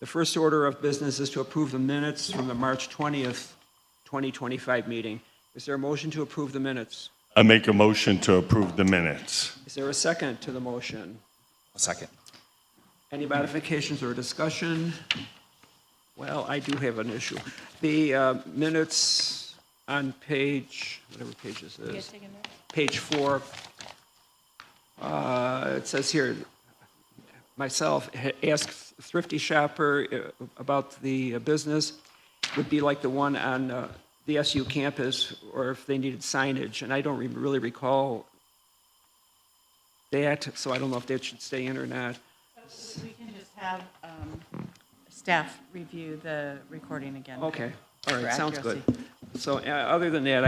The first order of business is to approve the minutes from the March 20th, 2025 meeting. Is there a motion to approve the minutes? I make a motion to approve the minutes. Is there a second to the motion? A second. Any modifications or discussion? Well, I do have an issue. The minutes on page, whatever page this is, page 4, it says here, myself asked Thrifty Shopper about the business. Would be like the one on the SU campus, or if they needed signage, and I don't really recall that, so I don't know if that should stay in or not. We can just have staff review the recording again. Okay, all right, for sounds good. accuracy. So other than that,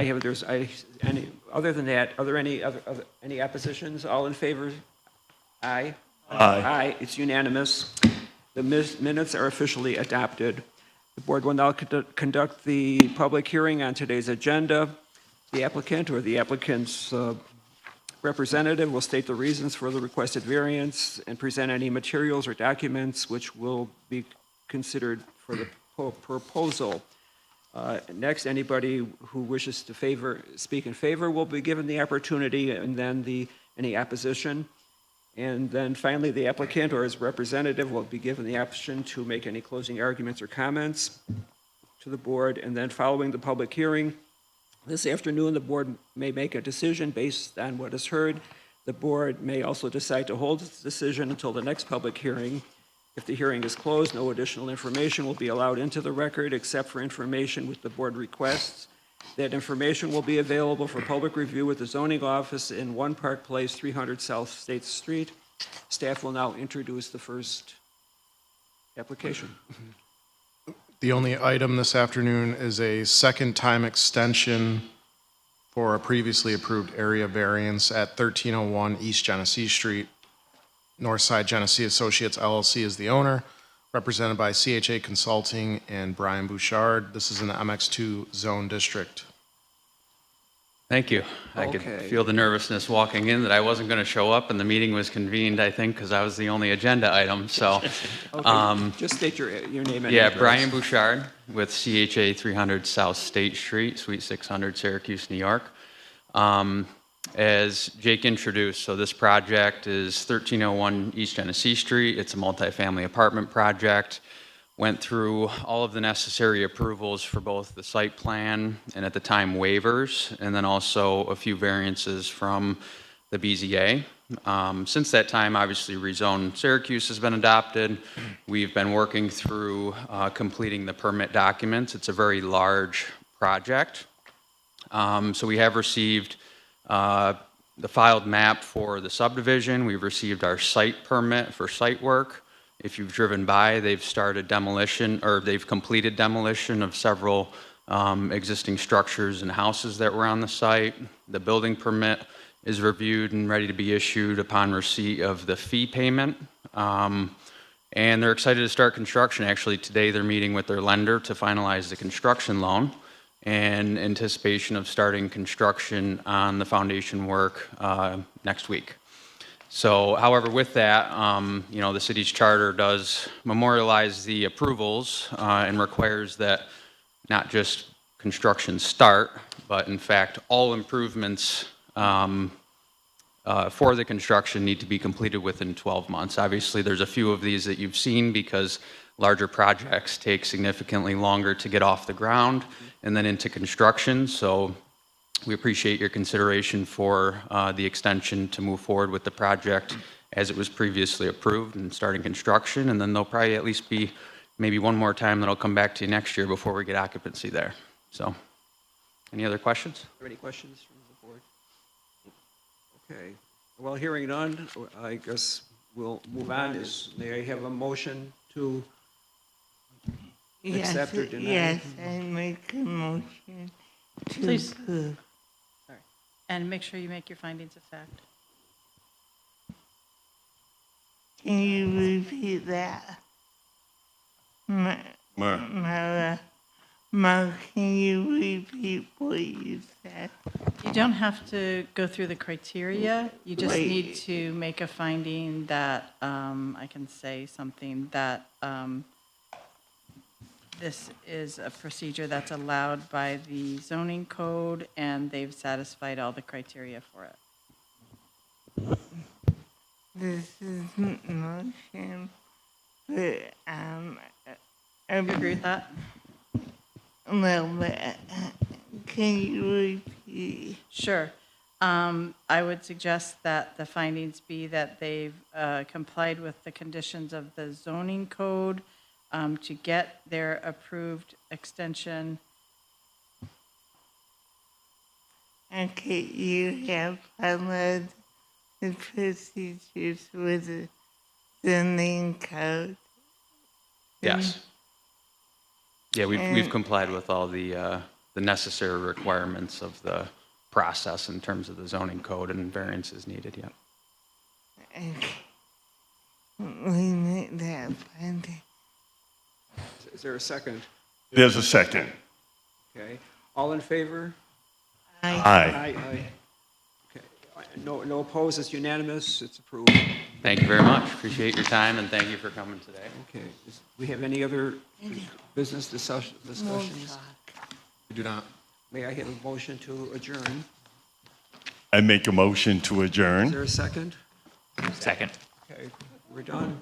are there any oppositions? All in favor? Aye? Aye. Aye, it's unanimous. The minutes are officially adopted. The board will now conduct the public hearing on today's agenda. The applicant or the applicant's representative will state the reasons for the requested variance and present any materials or documents which will be considered for the proposal. Next, anybody who wishes to speak in favor will be given the opportunity, and then any opposition. And then finally, the applicant or his representative will be given the option to make any closing arguments or comments to the board. And then following the public hearing, this afternoon, the board may make a decision based on what is heard. The board may also decide to hold its decision until the next public hearing. If the hearing is closed, no additional information will be allowed into the record except for information which the board requests. That information will be available for public review with the zoning office in 1 Park Place, 300 South State Street. Staff will now introduce the first application. The only item this afternoon is a second-time extension for a previously approved area variance at 1301 East Genesee Street. Northside Genesee Associates LLC is the owner, represented by CHA Consulting and Brian Bouchard. This is in the MX2 zone district. Thank you. I could Okay. feel the nervousness walking in that I wasn't going to show up, and the meeting was convened, I think, because I was the only agenda item. So, Okay, just state your name and yeah, address. Brian Bouchard with CHA 300 South State Street, Suite 600, Syracuse, New York. As Jake introduced, so this project is 1301 East Genesee Street. It's a multifamily apartment project. Went through all of the necessary approvals for both the site plan and at the time waivers, and then also a few variances from the BZA. Since that time, obviously rezone Syracuse has been adopted. We've been working through completing the permit documents. It's a very large project. So we have received the filed map for the subdivision. We've received our site permit for site work. If you've driven by, they've started demolition, or they've completed demolition of several existing structures and houses that were on the site. The building permit is reviewed and ready to be issued upon receipt of the fee payment. And they're excited to start construction. Actually, today they're meeting with their lender to finalize the construction loan in anticipation of starting construction on the foundation work next week. So, however, with that, the city's charter does memorialize the approvals and requires that not just construction start, but in fact, all improvements for the construction need to be completed within 12 months. Obviously, there's a few of these that you've seen because larger projects take significantly longer to get off the ground and then into construction. So we appreciate your consideration for the extension to move forward with the project as it was previously approved and starting construction. And then there'll probably at least be maybe one more time that I'll come back to you next year before we get occupancy there. So any other questions? Are there any questions from the board? Okay. Well, hearing none, I guess we'll move on. May I have a motion to accept or deny? Yes, I make a motion to Please. approve. And make sure you make your findings of fact. Can you repeat that? Mark, can you repeat what you said? You don't have to go through the criteria. You just Right. need to make a finding that, I can say something that this is a procedure that's allowed by the zoning code, and they've satisfied all the criteria for it. This is motion, but, You agree with that? well, but, can you repeat? Sure. I would suggest that the findings be that they've complied with the conditions of the zoning code to get their approved extension. Okay, you have followed the procedures with the zoning code. Yes. Yeah, we've complied with all the necessary requirements of the process in terms of the zoning code and variances needed, yeah. Okay. We make that finding. Is there a second? There's a second. Okay. All in favor? Aye. Aye. Okay. No opposed, it's unanimous, it's approved. Thank you very much. Appreciate your time, and thank you for coming today. Okay. Do we have any other business discussions? We do not. May I have a motion to adjourn? I make a motion to Is adjourn. there a second? Second. Okay, we're done.